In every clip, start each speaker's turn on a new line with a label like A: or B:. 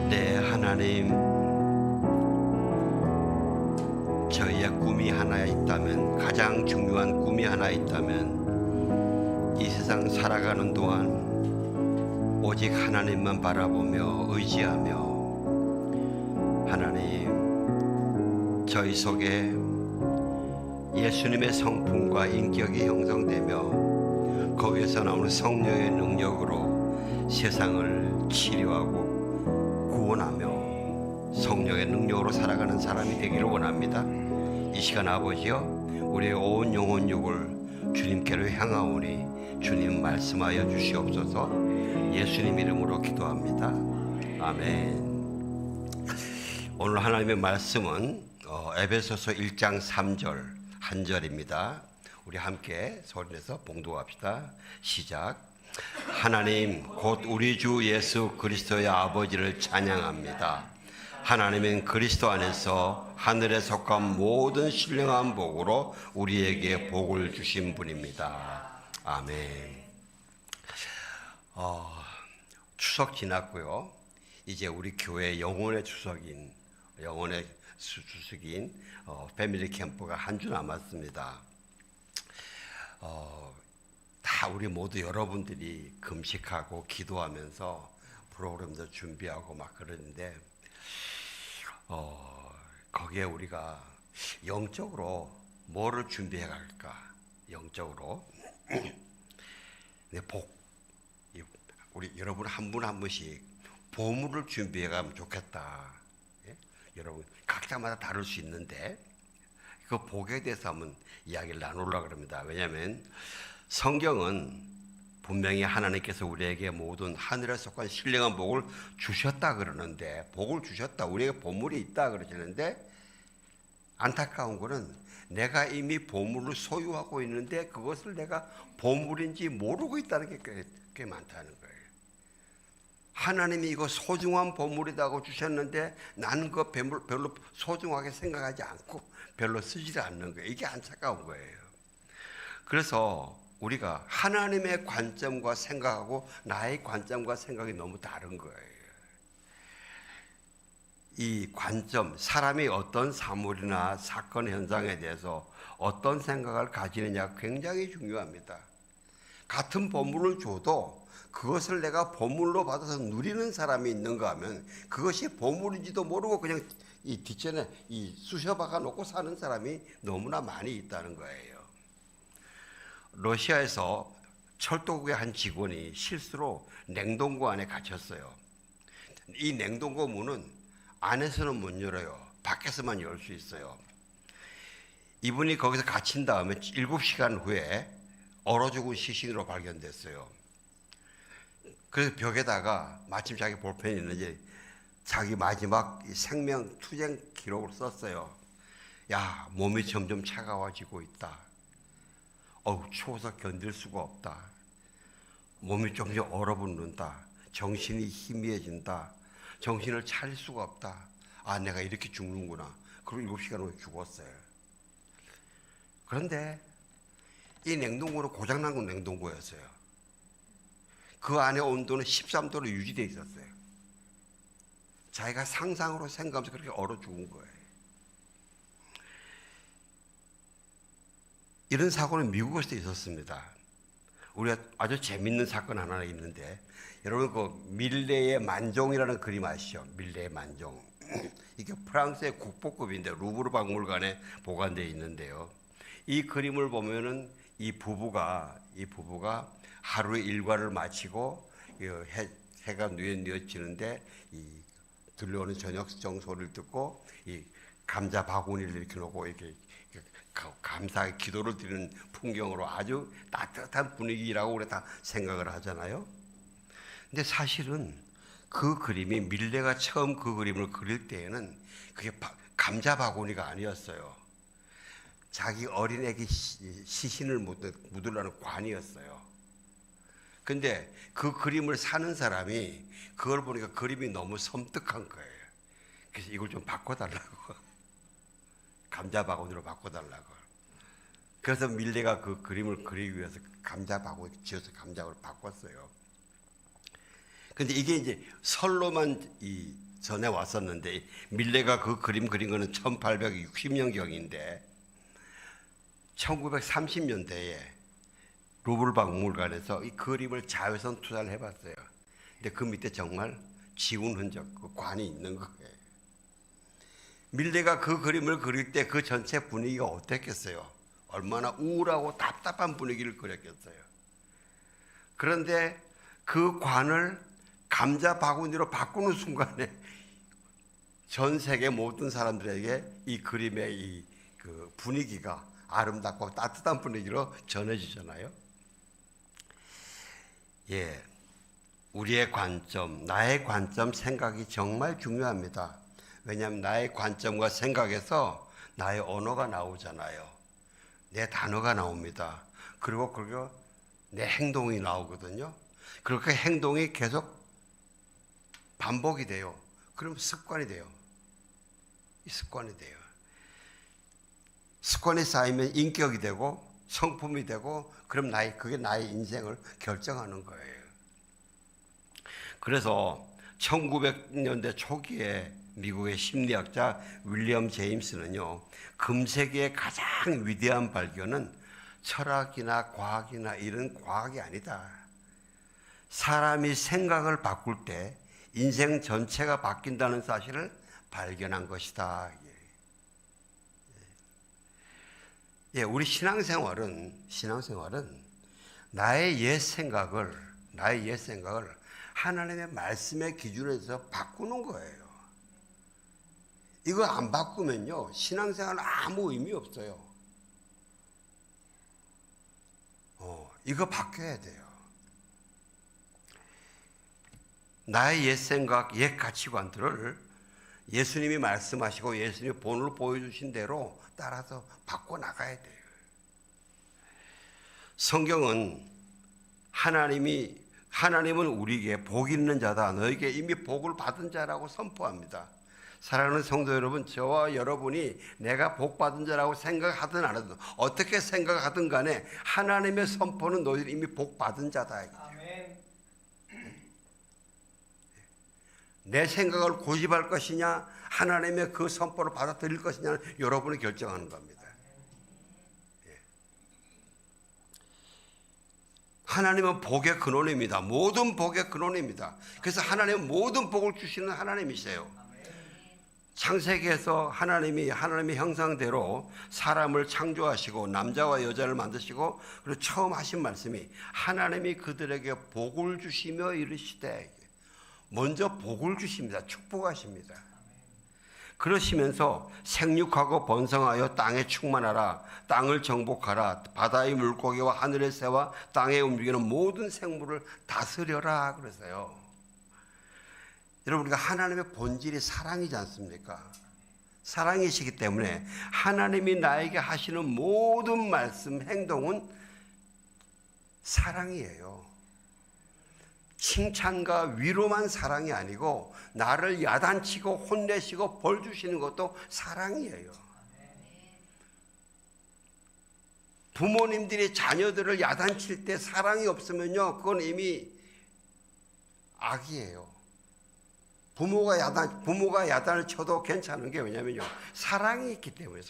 A: 네, 하나님, 저희의 꿈이 하나 있다면, 가장 중요한 꿈이 하나 있다면, 이 세상 살아가는 동안 오직 하나님만 바라보며 의지하며, 하나님, 저희 속에 예수님의 성품과 인격이 형성되며 거기에서 나오는 성령의 능력으로 세상을 치료하고 구원하며 성령의 능력으로 살아가는 사람이 되기를 원합니다. 이 시간 아버지여, 우리의 온 영혼 육을 주님께로 향하오니 주님 말씀하여 주시옵소서. 예수님 이름으로 기도합니다. 아멘. 오늘 하나님의 말씀은 에베소서 1장 3절 한 절입니다. 우리 함께 소리내서 봉독합시다. 시작. 하나님 곧 우리 주 예수 그리스도의 아버지를 찬양합니다. 하나님은 그리스도 안에서 하늘에 속한 모든 신령한 복으로 우리에게 복을 주신 분입니다. 아멘. 추석 지났고요. 이제 우리 교회 영혼의 주석인 패밀리 캠프가 한 주 남았습니다. 다 우리 모두 여러분들이 금식하고 기도하면서 프로그램도 준비하고 막 그러는데 거기에 우리가 영적으로 뭐를 준비해 갈까? 영적으로 우리 여러분 한 분 한 분씩 보물을 준비해 가면 좋겠다. 예? 여러분 각자마다 다를 수 있는데 그 복에 대해서 한번 이야기를 나누려고 합니다. 왜냐하면 성경은 분명히 하나님께서 우리에게 모든 하늘에 속한 신령한 복을 주셨다 그러는데, 복을 주셨다, 우리에게 보물이 있다 그러시는데, 안타까운 거는 내가 이미 보물을 소유하고 있는데 그것을 내가 보물인지 모르고 있다는 게 꽤 많다는 거예요. 하나님이 이거 소중한 보물이라고 주셨는데 나는 그거 별로 소중하게 생각하지 않고 별로 쓰지를 않는 거예요. 이게 안타까운 거예요. 그래서 우리가 하나님의 관점과 생각하고 나의 관점과 생각이 너무 다른 거예요. 이 관점, 사람이 어떤 사물이나 사건 현상에 대해서 어떤 생각을 가지느냐가 굉장히 중요합니다. 같은 보물을 줘도 그것을 내가 보물로 받아서 누리는 사람이 있는가 하면 그것이 보물인지도 모르고 그냥 이 뒷전에 쑤셔박아 놓고 사는 사람이 너무나 많이 있다는 거예요. 러시아에서 철도국의 한 직원이 실수로 냉동고 안에 갇혔어요. 이 냉동고 문은 안에서는 못 열어요. 밖에서만 열 수 있어요. 이분이 거기서 갇힌 다음에 7시간 후에 얼어 죽은 시신으로 발견됐어요. 그래서 벽에다가 마침 자기 볼펜이 있는지 자기 마지막 생명 투쟁 기록을 썼어요. 야, 몸이 점점 차가워지고 있다. 추워서 견딜 수가 없다. 몸이 점점 얼어붙는다. 정신이 희미해진다. 정신을 차릴 수가 없다. 아, 내가 이렇게 죽는구나. 그리고 7시간 후에 죽었어요. 그런데 이 냉동고는 고장난 건 냉동고였어요. 그 안에 온도는 13도로 유지되어 있었어요. 자기가 상상으로 생각하면서 그렇게 얼어 죽은 거예요. 이런 사고는 미국에서도 있었습니다. 우리가 아주 재밌는 사건 하나 있는데, 여러분 그 밀레의 만종이라는 그림 아시죠? 밀레의 만종. 이게 프랑스의 국보급인데 루브르 박물관에 보관되어 있는데요. 이 그림을 보면은 이 부부가 하루의 일과를 마치고 해가 뉘어지는데 이 들려오는 저녁 정소리를 듣고 이 감자 바구니를 이렇게 놓고 이렇게 감사의 기도를 드리는 풍경으로 아주 따뜻한 분위기라고 우리 다 생각을 하잖아요. 근데 사실은 그 그림이 밀레가 처음 그 그림을 그릴 때에는 그게 감자 바구니가 아니었어요. 자기 어린애기 시신을 묻으려는 관이었어요. 근데 그 그림을 사는 사람이 그걸 보니까 그림이 너무 섬뜩한 거예요. 그래서 이걸 좀 바꿔달라고 감자 바구니로 바꿔달라고. 그래서 밀레가 그 그림을 그리기 위해서 감자바구 지어서 감자로 바꿨어요. 근데 이게 이제 설로만 전해 왔었는데, 밀레가 그 그림 그린 거는 1860년경인데 1930년대에 루브르 박물관에서 이 그림을 자외선 투사를 해봤어요. 근데 그 밑에 정말 지운 흔적, 그 관이 있는 거예요. 밀레가 그 그림을 그릴 때 그 전체 분위기가 어땠겠어요? 얼마나 우울하고 답답한 분위기를 그렸겠어요. 그런데 그 관을 감자 바구니로 바꾸는 순간에 전 세계 모든 사람들에게 이 그림의 그 분위기가 아름답고 따뜻한 분위기로 전해지잖아요. 예, 우리의 관점, 나의 관점, 생각이 정말 중요합니다. 왜냐하면 나의 관점과 생각에서 나의 언어가 나오잖아요. 내 단어가 나옵니다. 그리고 그리고 내 행동이 나오거든요. 그렇게 행동이 계속 반복이 돼요. 그럼 습관이 돼요. 이 습관이 돼요. 습관이 쌓이면 인격이 되고 성품이 되고, 그럼 그게 나의 인생을 결정하는 거예요. 그래서 1900년대 초기에 미국의 심리학자 윌리엄 제임스는요, 금세기의 가장 위대한 발견은 철학이나 과학이나 이런 과학이 아니다. 사람이 생각을 바꿀 때 인생 전체가 바뀐다는 사실을 발견한 것이다. 예, 우리 신앙생활은 나의 옛 생각을 하나님의 말씀의 기준에서 바꾸는 거예요. 이거 안 바꾸면요, 신앙생활은 아무 의미 없어요. 이거 바뀌어야 돼요. 나의 옛 생각, 옛 가치관들을 예수님이 말씀하시고 예수님이 본으로 보여주신 대로 따라서 바꿔나가야 돼요. 성경은 하나님은 우리에게 복 있는 자다, 너에게 이미 복을 받은 자라고 선포합니다. 사랑하는 성도 여러분, 저와 여러분이 내가 복 받은 자라고 생각하든 안 하든 어떻게 생각하든 간에 하나님의 선포는 너희들이 이미 복 받은 자다. 아멘. 내 생각을 고집할 것이냐, 하나님의 그 선포를 받아들일 것이냐는 여러분이 결정하는 겁니다. 하나님은 복의 근원입니다. 모든 복의 근원입니다. 그래서 하나님은 모든 복을 주시는 하나님이세요. 창세기에서 하나님의 형상대로 사람을 창조하시고 남자와 여자를 만드시고, 그리고 처음 하신 말씀이 하나님이 그들에게 복을 주시며 이르시되, 먼저 복을 주십니다. 축복하십니다. 그러시면서 생육하고 번성하여 땅에 충만하라, 땅을 정복하라, 바다의 물고기와 하늘의 새와 땅에 움직이는 모든 생물을 다스려라 그래서요. 여러분, 우리가 하나님의 본질이 사랑이지 않습니까? 사랑이시기 때문에 하나님이 나에게 하시는 모든 말씀, 행동은 사랑이에요. 칭찬과 위로만 사랑이 아니고 나를 야단치고 혼내시고 벌 주시는 것도 사랑이에요. 부모님들이 자녀들을 야단칠 때 사랑이 없으면요, 그건 이미 악이에요. 부모가 야단을 쳐도 괜찮은 게 왜냐면요, 사랑이 있기 때문에.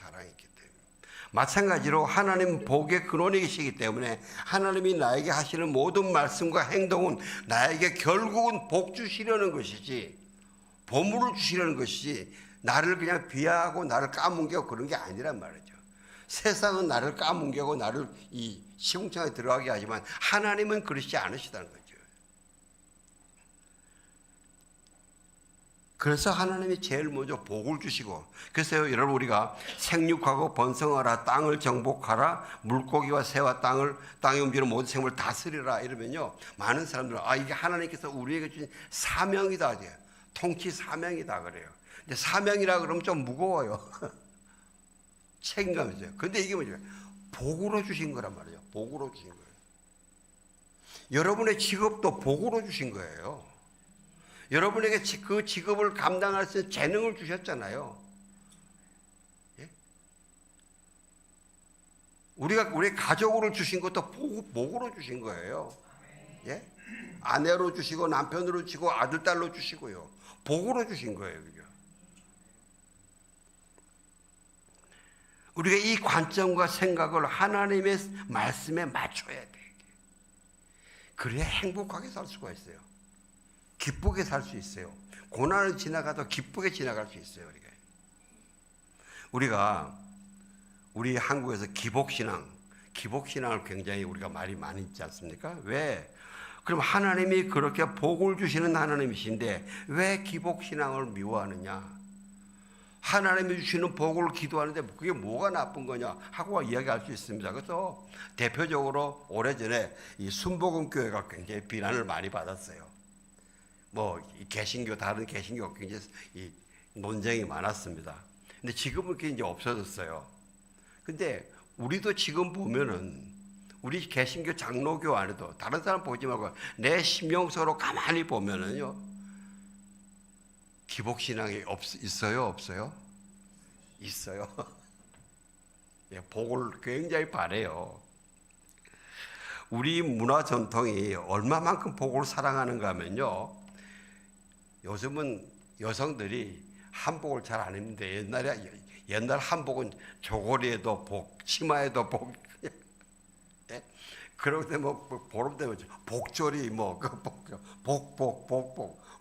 A: 마찬가지로 하나님은 복의 근원이시기 때문에 하나님이 나에게 하시는 모든 말씀과 행동은 나에게 결국은 복 주시려는 것이지, 보물을 주시려는 것이지, 나를 그냥 비하하고 나를 까뭉개고 그런 게 아니란 말이죠. 세상은 나를 까뭉개고 나를 이 시궁창에 들어가게 하지만 하나님은 그러시지 않으시다는 거죠. 그래서 하나님이 제일 먼저 복을 주시고, 그래서 여러분, 우리가 생육하고 번성하라, 땅을 정복하라, 물고기와 새와 땅에 움직이는 모든 생물을 다스리라 이러면요, 많은 사람들은 이게 하나님께서 우리에게 주신 사명이다, 통치 사명이다 그래요. 근데 사명이라 그러면 좀 무거워요. 책임감이죠. 근데 이게 뭐죠? 복으로 주신 거란 말이에요. 복으로 주신 거예요. 여러분의 직업도 복으로 주신 거예요. 여러분에게 그 직업을 감당할 수 있는 재능을 주셨잖아요. 예? 우리 가족으로 주신 것도 복으로 주신 거예요. 예? 아내로 주시고 남편으로 주시고 아들 딸로 주시고요. 복으로 주신 거예요. 그게. 우리가 이 관점과 생각을 하나님의 말씀에 맞춰야 돼. 그래야 행복하게 살 수가 있어요. 기쁘게 살 수 있어요. 고난을 지나가도 기쁘게 지나갈 수 있어요. 우리 한국에서 기복신앙을 굉장히 우리가 말이 많이 있지 않습니까? 왜? 그럼 하나님이 그렇게 복을 주시는 하나님이신데 왜 기복신앙을 미워하느냐? 하나님이 주시는 복을 기도하는데 그게 뭐가 나쁜 거냐 하고 이야기할 수 있습니다. 그래서 대표적으로 오래전에 이 순복음교회가 굉장히 비난을 많이 받았어요. 개신교, 다른 개신교 굉장히 이 논쟁이 많았습니다. 근데 지금은 그게 이제 없어졌어요. 근데 우리도 지금 보면은 우리 개신교 장로교 안에도 다른 사람 보지 말고 내 심령서로 가만히 보면은요, 기복신앙이 있어요? 없어요? 있어요. 예, 복을 굉장히 바래요. 우리 문화 전통이 얼마만큼 복을 사랑하는가 하면요, 요즘은 여성들이 한복을 잘 안 입는데 옛날 한복은 저고리에도 복, 치마에도 복, 예? 그럴 때 보름 되면 복절이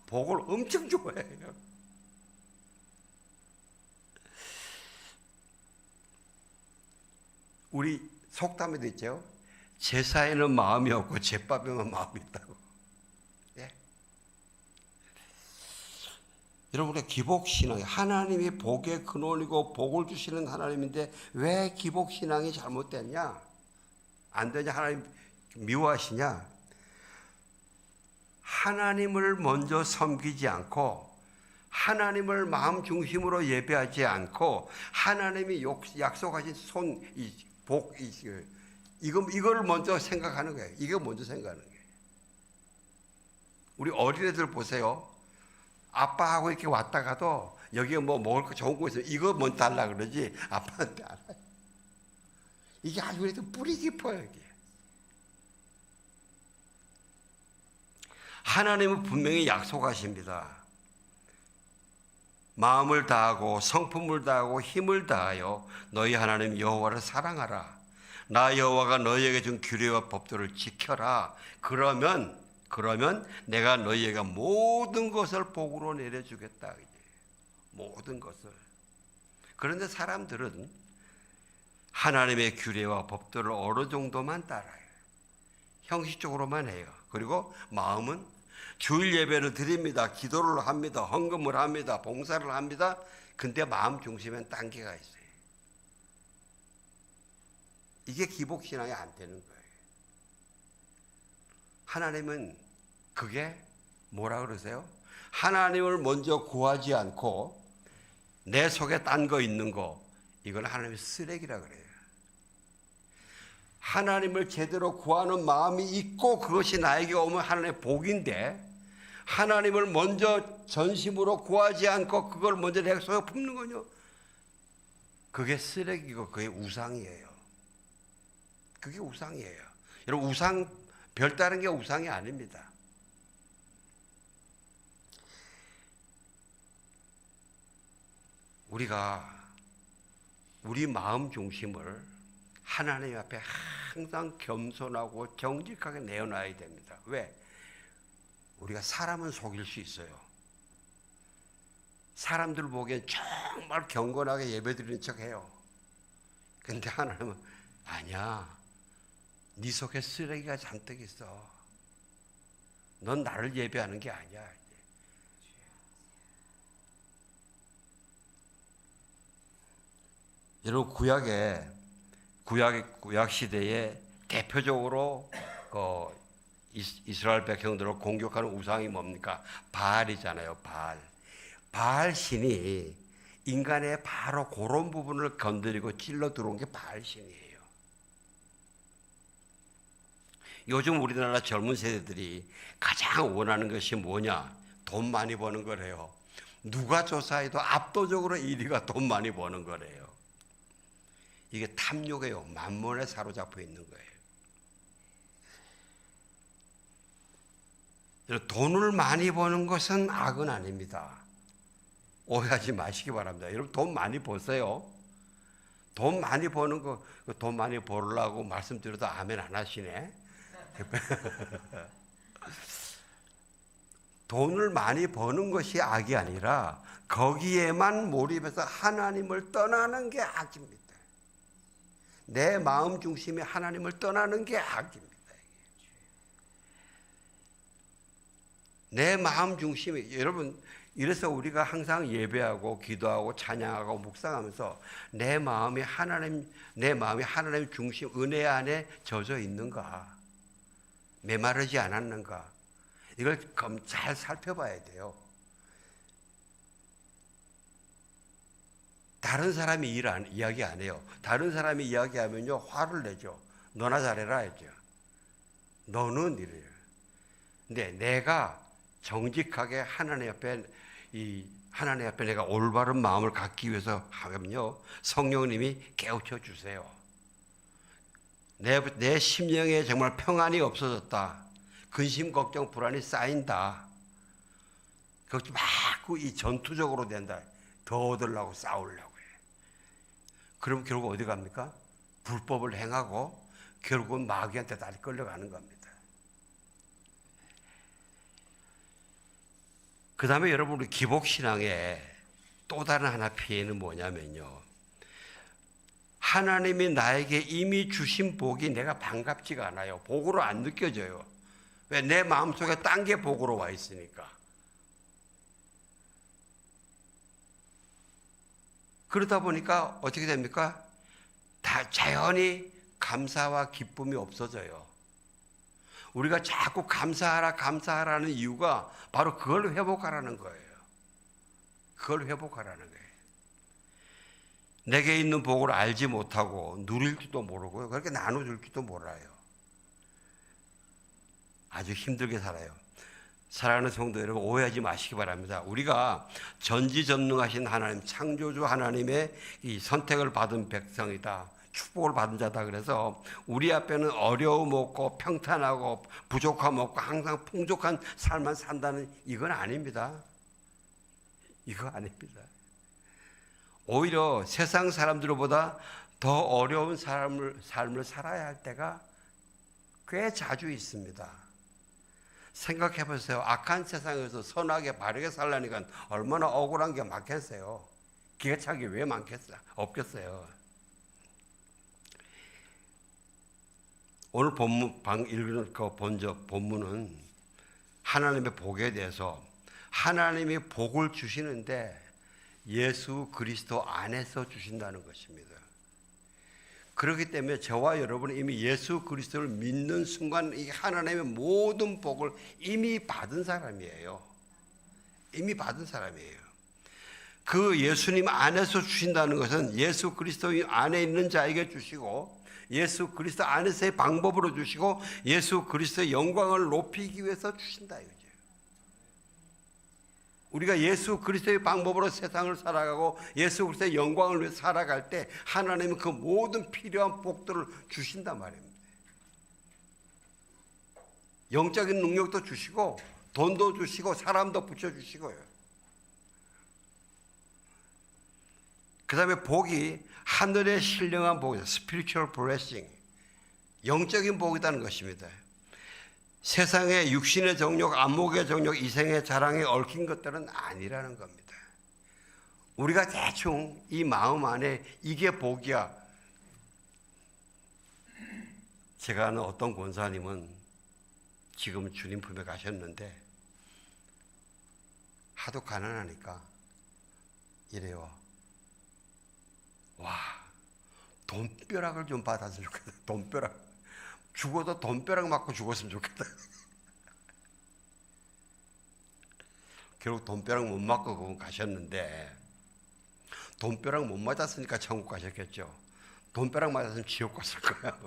A: 복을 엄청 좋아해요. 우리 속담에도 있죠. 제사에는 마음이 없고 제밥에만 마음이 있다고. 예? 여러분, 우리가 기복신앙이 하나님이 복의 근원이고 복을 주시는 하나님인데 왜 기복신앙이 잘못됐냐? 안 되냐? 하나님 미워하시냐? 하나님을 먼저 섬기지 않고 하나님을 마음 중심으로 예배하지 않고 하나님이 약속하신 이걸 먼저 생각하는 거예요. 이거 먼저 생각하는 거예요. 우리 어린애들 보세요. 아빠하고 이렇게 왔다가도 여기에 먹을 거 좋은 거 있으면 이거 먼저 달라 그러지 아빠한테 알아요. 이게 아주 그래도 뿌리 깊어요. 이게. 하나님은 분명히 약속하십니다. 마음을 다하고 성품을 다하고 힘을 다하여 너희 하나님 여호와를 사랑하라. 나 여호와가 너희에게 준 규례와 법도를 지켜라. 그러면 내가 너희에게 모든 것을 복으로 내려주겠다. 모든 것을. 그런데 사람들은 하나님의 규례와 법도를 어느 정도만 따라요. 형식적으로만 해요. 그리고 마음은 주일 예배를 드립니다. 기도를 합니다. 헌금을 합니다. 봉사를 합니다. 근데 마음 중심엔 딴 게가 있어요. 이게 기복신앙이 안 되는 거예요. 하나님은 그게 뭐라 그러세요? 하나님을 먼저 구하지 않고 내 속에 딴 거 있는 거, 이건 하나님의 쓰레기라 그래요. 하나님을 제대로 구하는 마음이 있고 그것이 나에게 오면 하나님의 복인데 하나님을 먼저 전심으로 구하지 않고 그걸 먼저 내 속에 품는 거요. 그게 쓰레기고 그게 우상이에요. 그게 우상이에요. 여러분, 우상 별다른 게 우상이 아닙니다. 우리가 우리 마음 중심을 하나님 앞에 항상 겸손하고 정직하게 내어놔야 됩니다. 왜? 우리가 사람은 속일 수 있어요. 사람들 보기엔 정말 경건하게 예배드리는 척해요. 근데 하나님은 아니야. 네 속에 쓰레기가 잔뜩 있어. 넌 나를 예배하는 게 아니야. 여러분, 구약 시대에 대표적으로 이스라엘 백성들을 공격하는 우상이 뭡니까? 바알이잖아요. 바알 신이 인간의 바로 그런 부분을 건드리고 찔러 들어온 게 바알 신이에요. 요즘 우리나라 젊은 세대들이 가장 원하는 것이 뭐냐? 돈 많이 버는 거래요. 누가 조사해도 압도적으로 1위가 돈 많이 버는 거래요. 이게 탐욕이에요. 만몬에 사로잡혀 있는 거예요. 돈을 많이 버는 것은 악은 아닙니다. 오해하지 마시기 바랍니다. 여러분 돈 많이 버세요. 돈 많이 버는 거, 돈 많이 벌려고 말씀드려도 아멘 안 하시네. 돈을 많이 버는 것이 악이 아니라 거기에만 몰입해서 하나님을 떠나는 게 악입니다. 내 마음 중심이 하나님을 떠나는 게 악입니다. 내 마음 중심이, 여러분, 이래서 우리가 항상 예배하고 기도하고 찬양하고 묵상하면서 내 마음이 하나님 중심, 은혜 안에 젖어 있는가? 메마르지 않았는가? 이걸 잘 살펴봐야 돼요. 다른 사람이 이야기 안 해요. 다른 사람이 이야기하면요, 화를 내죠. 너나 잘해라 했죠. 너는 이래요. 근데 내가 정직하게 하나님 앞에 내가 올바른 마음을 갖기 위해서 하면요, 성령님이 깨우쳐 주세요. 내 심령에 정말 평안이 없어졌다. 근심, 걱정, 불안이 쌓인다. 그것이 막 이 전투적으로 된다. 더 얻으려고 싸우려고 해. 그럼 결국 어디 갑니까? 불법을 행하고 결국은 마귀한테 다시 끌려가는 겁니다. 그 다음에 여러분, 우리 기복신앙의 또 다른 하나 피해는 뭐냐면요, 하나님이 나에게 이미 주신 복이 내가 반갑지가 않아요. 복으로 안 느껴져요. 왜? 내 마음속에 딴 게 복으로 와 있으니까. 그러다 보니까 어떻게 됩니까? 다 자연히 감사와 기쁨이 없어져요. 우리가 자꾸 감사하라는 이유가 바로 그걸 회복하라는 거예요. 그걸 회복하라는 거예요. 내게 있는 복을 알지 못하고 누릴지도 모르고요. 그렇게 나눠줄지도 몰라요. 아주 힘들게 살아요. 사랑하는 성도 여러분, 오해하지 마시기 바랍니다. 우리가 전지전능하신 하나님, 창조주 하나님의 이 선택을 받은 백성이다, 축복을 받은 자다. 그래서 우리 앞에는 어려움 없고 평탄하고 부족함 없고 항상 풍족한 삶만 산다는 이건 아닙니다. 이거 아닙니다. 오히려 세상 사람들보다 더 어려운 삶을 살아야 할 때가 꽤 자주 있습니다. 생각해 보세요. 악한 세상에서 선하게 바르게 살라니까 얼마나 억울한 게 많겠어요. 기가 차게 왜 없겠어요. 오늘 읽은 본문은 하나님의 복에 대해서, 하나님이 복을 주시는데 예수 그리스도 안에서 주신다는 것입니다. 그렇기 때문에 저와 여러분은 이미 예수 그리스도를 믿는 순간 이 하나님의 모든 복을 이미 받은 사람이에요. 이미 받은 사람이에요. 그 예수님 안에서 주신다는 것은 예수 그리스도 안에 있는 자에게 주시고, 예수 그리스도 안에서의 방법으로 주시고, 예수 그리스도의 영광을 높이기 위해서 주신다 이거죠. 우리가 예수 그리스도의 방법으로 세상을 살아가고 예수 그리스도의 영광을 위해 살아갈 때 하나님은 그 모든 필요한 복들을 주신단 말입니다. 영적인 능력도 주시고 돈도 주시고 사람도 붙여주시고요. 그 다음에 복이 하늘의 신령한 복이다. Spiritual blessing. 영적인 복이라는 것입니다. 세상의 육신의 정욕, 안목의 정욕, 이생의 자랑에 얽힌 것들은 아니라는 겁니다. 우리가 대충 이 마음 안에 이게 복이야. 제가 아는 어떤 권사님은 지금 주님 품에 가셨는데 하도 가난하니까 이래요. 와, 돈벼락을 좀 받았으면 좋겠다. 돈벼락. 죽어도 돈벼락 맞고 죽었으면 좋겠다. 결국 돈벼락 못 맞고 가셨는데, 돈벼락 못 맞았으니까 천국 가셨겠죠. 돈벼락 맞았으면 지옥 갔을 거야.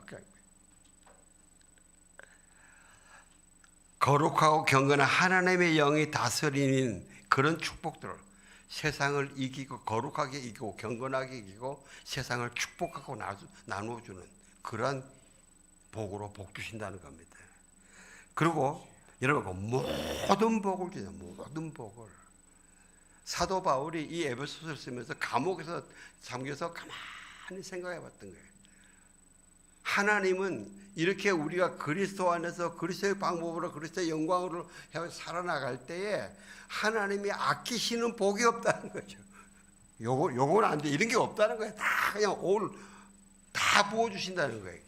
A: 거룩하고 경건한 하나님의 영이 다스리는 그런 축복들, 세상을 이기고 거룩하게 이기고 경건하게 이기고 세상을 축복하고 나누어주는 그러한 복으로 복 주신다는 겁니다. 그리고 여러분 모든 복을 주세요. 모든 복을. 사도 바울이 이 에베소서를 쓰면서 감옥에서 잠겨서 가만히 생각해 봤던 거예요. 하나님은 이렇게 우리가 그리스도 안에서 그리스도의 방법으로 그리스도의 영광으로 살아나갈 때에 하나님이 아끼시는 복이 없다는 거죠. 요건 안 돼. 이런 게 없다는 거예요. 다 그냥 올 다 부어주신다는 거예요.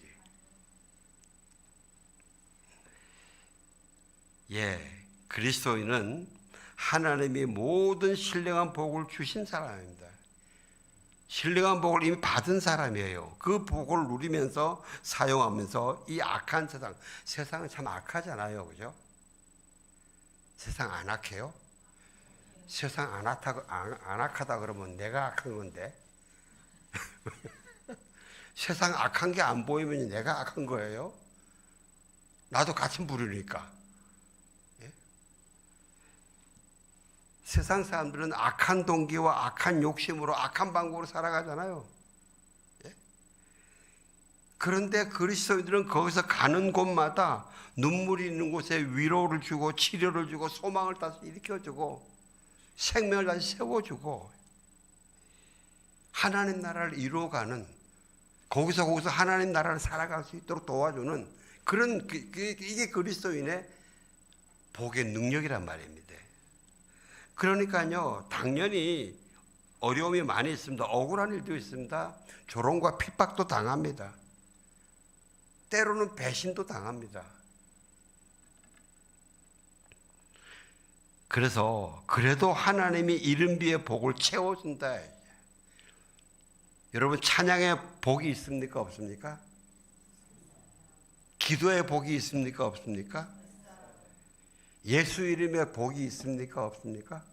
A: 예, 그리스도인은 하나님이 모든 신령한 복을 주신 사람입니다. 신령한 복을 이미 받은 사람이에요. 그 복을 누리면서 사용하면서 이 악한 세상은 참 악하잖아요. 그죠? 세상 안 악해요? 세상 안 악하다 그러면 내가 악한 건데 세상 악한 게 안 보이면 내가 악한 거예요. 나도 같은 부류니까. 예? 세상 사람들은 악한 동기와 악한 욕심으로 악한 방법으로 살아가잖아요. 예? 그런데 그리스도인들은 거기서 가는 곳마다 눈물이 있는 곳에 위로를 주고 치료를 주고 소망을 다시 일으켜주고 생명을 다시 세워주고 하나님 나라를 이루어가는 거기서 하나님 나라를 살아갈 수 있도록 도와주는 그런 이게 그리스도인의 복의 능력이란 말입니다. 그러니까요, 당연히 어려움이 많이 있습니다. 억울한 일도 있습니다. 조롱과 핍박도 당합니다. 때로는 배신도 당합니다. 그래도 하나님이 이른비의 복을 채워준다. 여러분 찬양의 복이 있습니까? 없습니까? 기도의 복이 있습니까? 없습니까? 예수 이름의 복이 있습니까? 없습니까?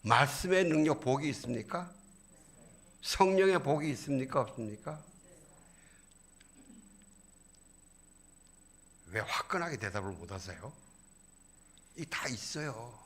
A: 말씀의 능력 복이 있습니까? 성령의 복이 있습니까? 없습니까? 왜 화끈하게 대답을 못 하세요? 이 다 있어요.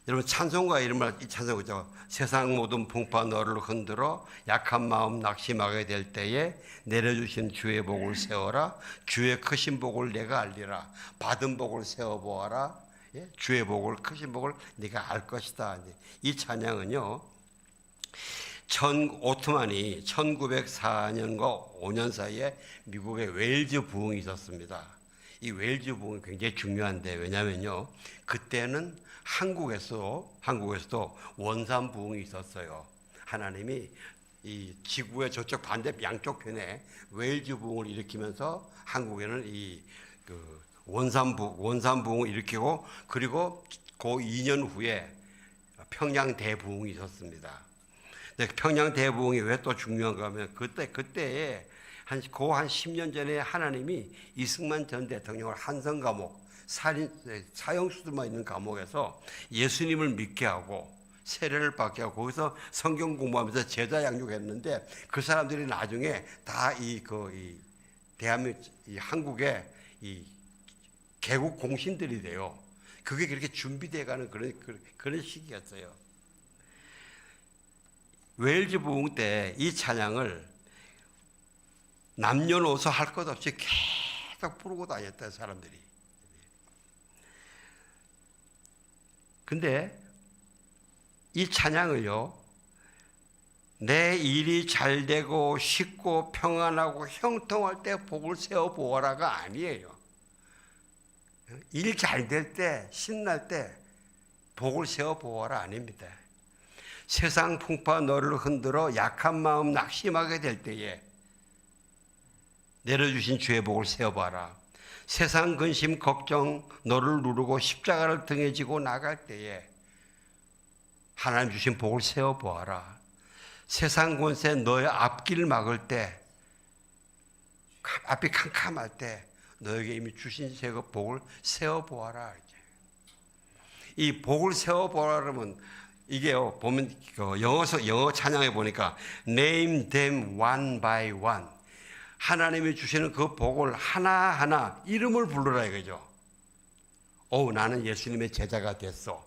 A: 여러분 찬송가 이름을 이 찬송이죠. 세상 모든 풍파 너를 흔들어 약한 마음 낙심하게 될 때에 내려주신 주의 복을 세워라. 주의 크신 복을 내가 알리라. 받은 복을 세워보아라. 예? 주의 복을 크신 복을 네가 알 것이다. 이 찬양은요. 오토만이 1904년과 5년 사이에 미국의 웨일즈 부흥이 있었습니다. 이 웨일즈 부흥이 굉장히 중요한데 왜냐면요. 그때는 한국에서도 원산 부흥이 있었어요. 하나님이 이 지구의 저쪽 반대 양쪽 편에 웨일즈 부흥을 일으키면서 한국에는 원산 부흥을 일으키고 그리고 그 2년 후에 평양 대부흥이 있었습니다. 근데 평양 대부흥이 왜 또 중요한가 하면 그때에 한 10년 전에 하나님이 이승만 전 대통령을 한성 감옥 사형수들만 있는 감옥에서 예수님을 믿게 하고 세례를 받게 하고 거기서 성경 공부하면서 제자 양육했는데 그 사람들이 나중에 다 대한민국 한국의 이 개국 공신들이 돼요. 그게 그렇게 준비돼가는 그런 시기였어요. 웨일즈 부흥 때 이 찬양을 남녀노소 할 것 없이 계속 부르고 다녔다 사람들이. 근데 이 찬양을요, 내 일이 잘 되고 쉽고 평안하고 형통할 때 복을 세워 보아라가 아니에요. 일 잘 될 때 신날 때 복을 세워 보아라 아닙니다. 세상 풍파 너를 흔들어 약한 마음 낙심하게 될 때에 내려주신 주의 복을 세워봐라. 세상 근심 걱정 너를 누르고 십자가를 등에 지고 나갈 때에 하나님 주신 복을 세워보아라. 세상 권세 너의 앞길 막을 때 앞이 캄캄할 때 너에게 이미 주신 복을 세워보아라. 이 복을 세워보아라 그러면 이게요 보면 영어 찬양에 보니까 name them one by one. 하나님이 주시는 그 복을 하나하나 이름을 부르라 이거죠. 나는 예수님의 제자가 됐어.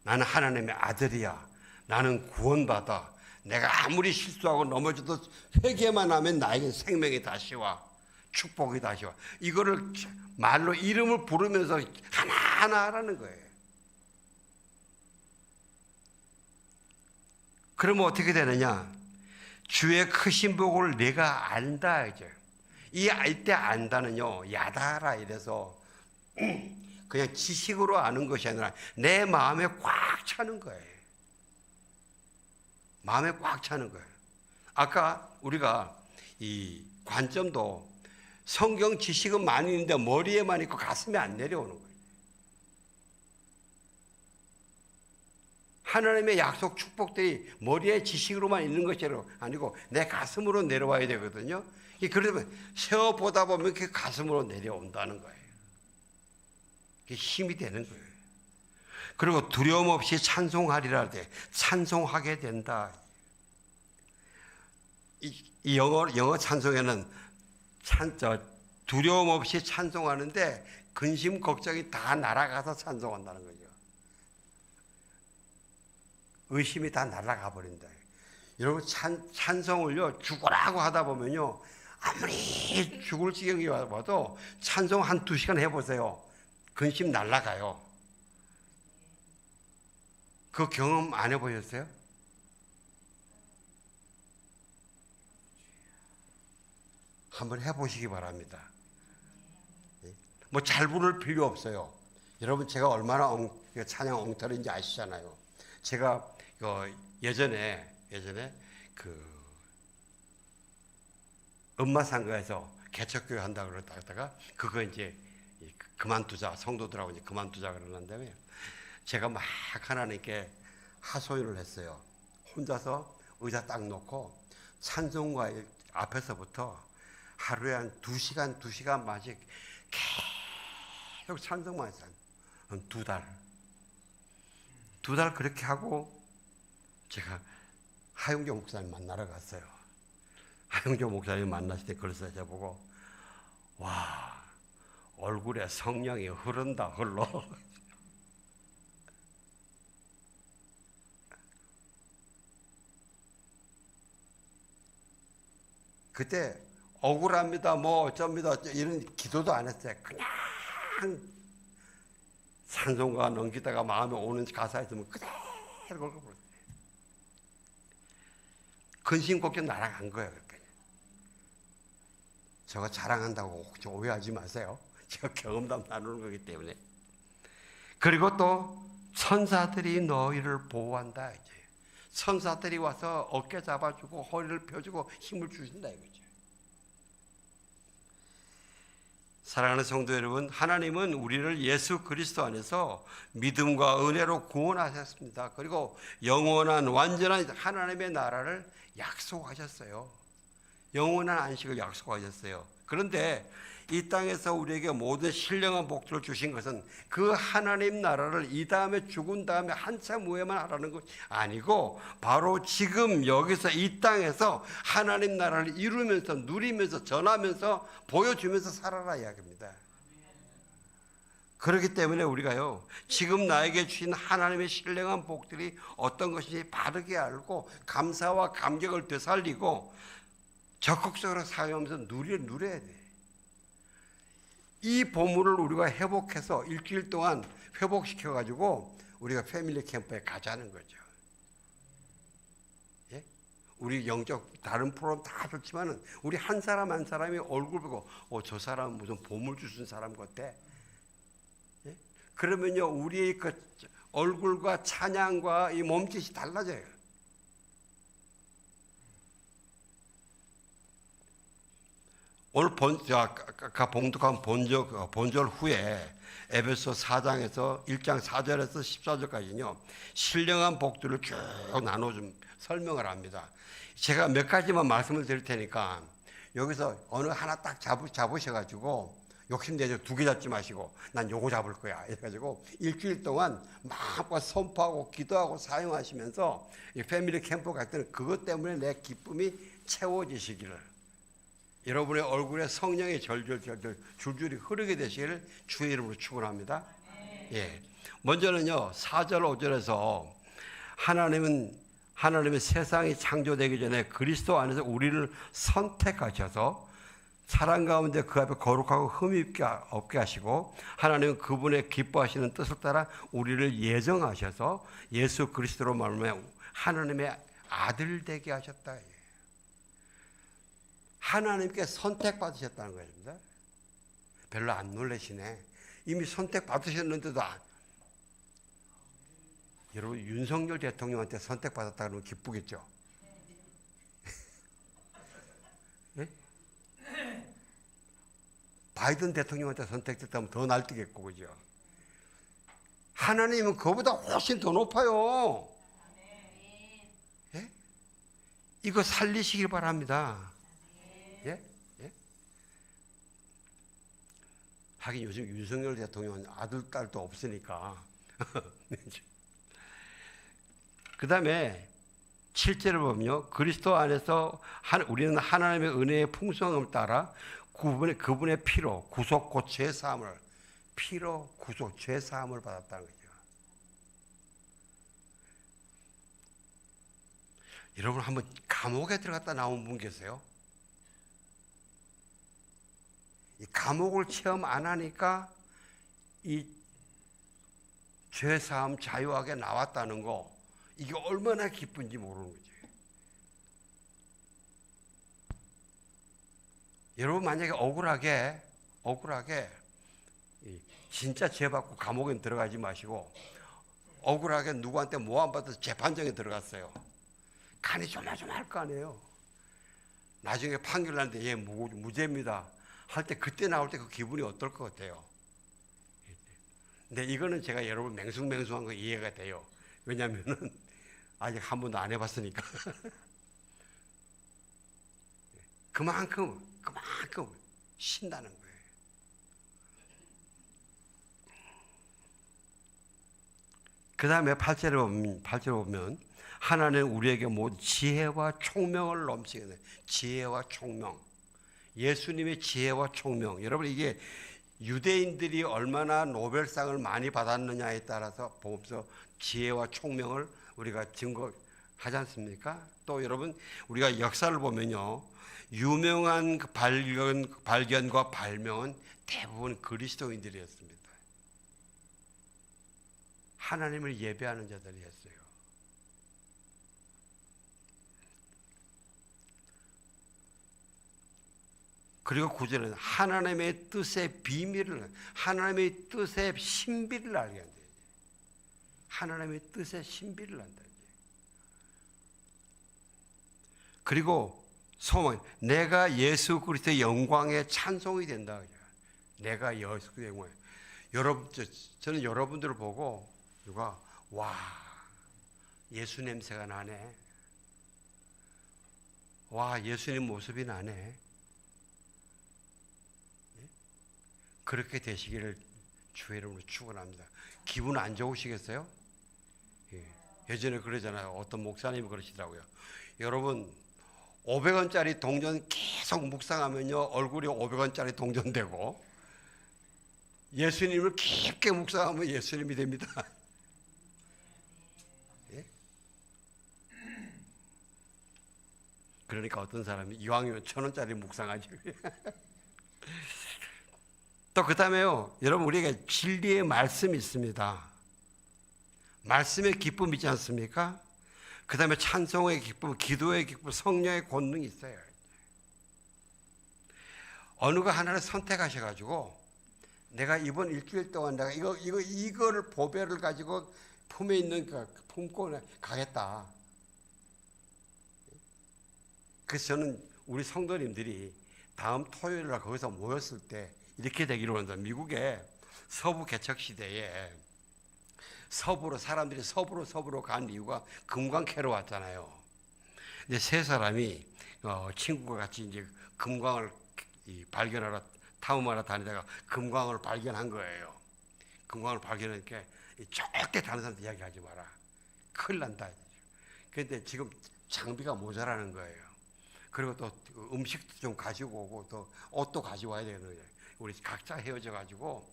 A: 나는 하나님의 아들이야. 나는 구원받아. 내가 아무리 실수하고 넘어져도 회개만 하면 나에게 생명이 다시 와. 축복이 다시 와. 이거를 말로 이름을 부르면서 하나하나 하라는 거예요. 그러면 어떻게 되느냐? 주의 크신 복을 내가 안다. 이제 이 알 때 안다는요, 야다라 이래서 그냥 지식으로 아는 것이 아니라 내 마음에 꽉 차는 거예요. 마음에 꽉 차는 거예요. 아까 우리가 이 관점도 성경 지식은 많이 있는데 머리에만 있고 가슴에 안 내려오는 거예요. 하나님의 약속 축복들이 머리에 지식으로만 있는 것이 아니고 내 가슴으로 내려와야 되거든요. 그러면 세워보다 보면 그 가슴으로 내려온다는 거예요. 그게 힘이 되는 거예요. 그리고 두려움 없이 찬송하리라 돼. 찬송하게 된다. 이 영어 찬송에는 두려움 없이 찬송하는데 근심 걱정이 다 날아가서 찬송한다는 거죠. 의심이 다 날아가 버린다. 여러분 찬송을요 죽으라고 하다 보면요 아무리 죽을 지경이 와도 찬송 한 2시간 해보세요. 근심 날아가요. 그 경험 안 해보셨어요? 한번 해보시기 바랍니다. 뭐 잘 부를 필요 없어요. 여러분 제가 얼마나 찬양 엉터리인지 아시잖아요. 제가 예전에 그 엄마상가에서 개척교회 한다고 그러다가 그거 이제 그만두자, 성도들하고 이제 그만두자 그러는 다음에 제가 막 하나님께 하소연을 했어요. 혼자서 의자 딱 놓고 찬송가 앞에서부터 하루에 한 2시간만씩 계속 찬송만 했어요. 한 2달. 2달 그렇게 하고 제가 하용조 목사님 만나러 갔어요. 하용조 목사님 만났을 때 그래서 저보고 와 얼굴에 성령이 흐른다 흘러. 그때 억울합니다 뭐 어쩝니다 이런 기도도 안 했어요. 그냥 찬송가 넘기다가 마음에 오는 가사 있으면 그대로 걸어버렸어요. 근심 걱정 날아간 거예요. 저거 자랑한다고 혹시 오해하지 마세요. 제가 경험담 나누는 거기 때문에. 그리고 또 천사들이 너희를 보호한다. 이제 천사들이 와서 어깨 잡아주고 허리를 펴주고 힘을 주신다 이거죠. 사랑하는 성도 여러분, 하나님은 우리를 예수 그리스도 안에서 믿음과 은혜로 구원하셨습니다. 그리고 영원한 완전한 하나님의 나라를 약속하셨어요. 영원한 안식을 약속하셨어요. 그런데 이 땅에서 우리에게 모든 신령한 복들을 주신 것은 그 하나님 나라를 이 다음에 죽은 다음에 한참 후에만 하라는 것이 아니고 바로 지금 여기서 이 땅에서 하나님 나라를 이루면서 누리면서 전하면서 보여주면서 살아라 이야기입니다. 그렇기 때문에 우리가요 지금 나에게 주신 하나님의 신령한 복들이 어떤 것인지 바르게 알고 감사와 감격을 되살리고 적극적으로 사용하면서 누려야 돼. 이 보물을 우리가 회복해서 일주일 동안 회복시켜가지고 우리가 패밀리 캠프에 가자는 거죠. 예? 우리 영적 다른 프로그램 다 좋지만은 우리 한 사람 한 사람이 얼굴 보고 저 사람은 무슨 보물 주신 사람 같아. 예? 그러면요 우리의 그 얼굴과 찬양과 이 몸짓이 달라져요. 오늘 봉독한 본절 후에 에베소 4장에서 1장 4절에서 14절까지는요 신령한 복들을 쭉 나눠 좀 설명을 합니다. 제가 몇 가지만 말씀을 드릴 테니까 여기서 어느 하나 딱 잡으셔가지고 욕심내서 2개 잡지 마시고 난 요거 잡을 거야 해가지고 일주일 동안 마음껏 선포하고 기도하고 사용하시면서 이 패밀리 캠프 갈 때는 그것 때문에 내 기쁨이 채워지시기를, 여러분의 얼굴에 성령의 절절절절 줄줄이 흐르게 되시기를 주의 이름으로 축원합니다. 예. 먼저는요, 4절, 5절에서 하나님은 세상이 창조되기 전에 그리스도 안에서 우리를 선택하셔서 사랑 가운데 그 앞에 거룩하고 흠이 없게 하시고, 하나님은 그분의 기뻐하시는 뜻을 따라 우리를 예정하셔서 예수 그리스도로 말미암아 하나님의 아들 되게 하셨다. 하나님께 선택받으셨다는 것입니다. 별로 안 놀라시네. 이미 선택받으셨는데도 여러분, 윤석열 대통령한테 선택받았다 그러면 기쁘겠죠? 네? 바이든 대통령한테 선택됐다면 더 날뛰겠고, 그죠? 하나님은 그보다 훨씬 더 높아요. 예? 이거 살리시길 바랍니다. 예? 예? 하긴 요즘 윤석열 대통령은 아들, 딸도 없으니까. 그 다음에 7절을 보면요, 그리스도 안에서 우리는 하나님의 은혜의 풍성함을 따라 그분의 피로 구속 곧 죄사함을, 피로 구속 죄사함을 받았다는 거죠. 여러분, 한번 감옥에 들어갔다 나온 분 계세요? 이 감옥을 체험 안 하니까 이 죄사함 자유하게 나왔다는 거, 이게 얼마나 기쁜지 모르는 거죠. 여러분, 만약에 억울하게 진짜 죄 받고 감옥에 들어가지 마시고 억울하게 누구한테 모함 받아서 재판정에 들어갔어요. 간이 조마조마할 거 아니에요. 나중에 판결 나는데 얘 무죄입니다 할 때, 그때 나올 때 그 기분이 어떨 것 같아요? 근데 이거는 제가 여러분 맹숭맹숭한 거 이해가 돼요. 왜냐하면은 아직 한 번도 안 해봤으니까. 그만큼 신나는 거예요. 그 다음에 8절을 보면 하나님은 우리에게 모든 지혜와 총명을 넘치게 돼. 지혜와 총명. 예수님의 지혜와 총명. 여러분, 이게 유대인들이 얼마나 노벨상을 많이 받았느냐에 따라서 보면서 지혜와 총명을 우리가 증거하지 않습니까? 또 여러분, 우리가 역사를 보면요, 유명한 발견과 발명은 대부분 그리스도인들이었습니다. 하나님을 예배하는 자들이 했어요. 그리고 9절은 하나님의 뜻의 비밀을, 하나님의 뜻의 신비를 알게 한다. 하나님의 뜻의 신비를 안다. 그리고 소망, 내가 예수 그리스도의 영광에 찬송이 된다. 내가 예수 그리스도의 영광에. 저는 여러분들을 보고 와, 예수 냄새가 나네. 와, 예수님 모습이 나네. 그렇게 되시기를 주의 이름으로 축원합니다. 기분 안 좋으시겠어요? 예. 예전에 그러잖아요. 어떤 목사님이 그러시더라고요. 여러분, 500원짜리 동전 계속 묵상하면요, 얼굴이 500원짜리 동전 되고, 예수님을 깊게 묵상하면 예수님이 됩니다. 예? 그러니까 어떤 사람이 이왕이면 1,000원짜리 묵상하지. 또 그 다음에요, 여러분, 우리에게 진리의 말씀이 있습니다. 말씀의 기쁨 있지 않습니까? 그 다음에 찬송의 기쁨, 기도의 기쁨, 성령의 권능이 있어요. 어느 거 하나를 선택하셔가지고 내가 이번 일주일 동안 내가 이거를 보배를 가지고 품에 있는 품고 가겠다. 그래서 저는 우리 성도님들이 다음 토요일 날 거기서 모였을 때 이렇게 되기로 합니다. 미국의 서부 개척 시대에 사람들이 서부로 간 이유가 금광 캐러 왔잖아요. 근데 세 사람이 친구가 같이 이제 금광을 발견하러 탐험하러 다니다가 금광을 발견한 거예요. 금광을 발견하니까 절대 다른 사람한테 이야기하지 마라. 큰일 난다. 그런데 지금 장비가 모자라는 거예요. 그리고 또 음식도 좀 가지고 오고 또 옷도 가져와야 되는 거예요. 우리 각자 헤어져 가지고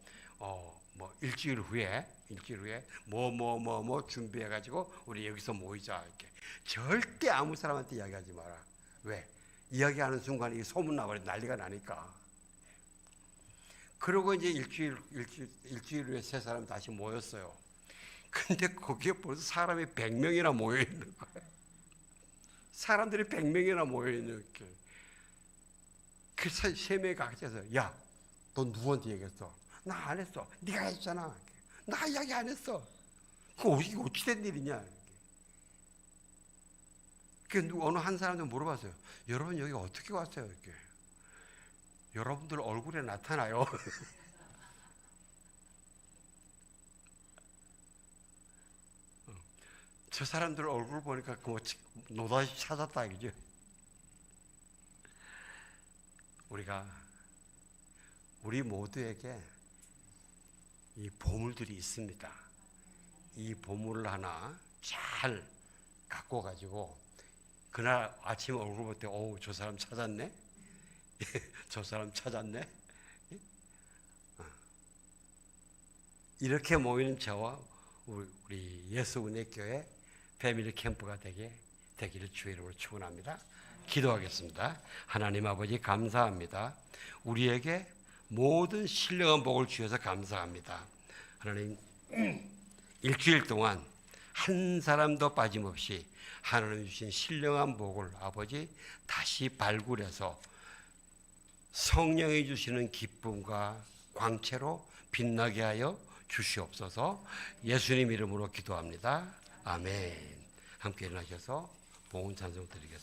A: 뭐 일주일 후에 뭐 준비해 가지고 우리 여기서 모이자 이렇게. 절대 아무 사람한테 이야기하지 마라. 왜? 이야기하는 순간 이 소문 나버려 난리가 나니까. 그러고 이제 일주일 후에 세 사람 다시 모였어요. 근데 거기에 벌써 사람이 100명이나 모여 있는 거예요. 사람들이 100명이나 모여 있는 게. 그래서 세 명이 각자서 야, 너 누구한테 얘기했어? 나 안 했어. 네가 했잖아. 나 이야기 안 했어. 그거 어찌 된 일이냐? 그 어느 한 사람도 물어봤어요. 여러분 여기 어떻게 왔어요? 이렇게. 여러분들 얼굴에 나타나요. 저 사람들 얼굴 보니까 뭐 노다지 찾았다 이거죠. 우리 모두에게 이 보물들이 있습니다. 이 보물을 하나 잘 갖고 가지고 그날 아침 얼굴 볼 때, 저 사람 찾았네. 저 사람 찾았네. 이렇게 모이는 저와 우리 예수은혜교회 패밀리 캠프가 되기를 주의 이름으로 축원합니다. 기도하겠습니다. 하나님 아버지 감사합니다. 우리에게 모든 신령한 복을 주셔서 감사합니다. 하나님 일주일 동안 한 사람도 빠짐없이 하나님 주신 신령한 복을 아버지 다시 발굴해서 성령이 주시는 기쁨과 광채로 빛나게 하여 주시옵소서. 예수님 이름으로 기도합니다. 아멘. 함께 일어나셔서 봉헌 찬송 드리겠습니다.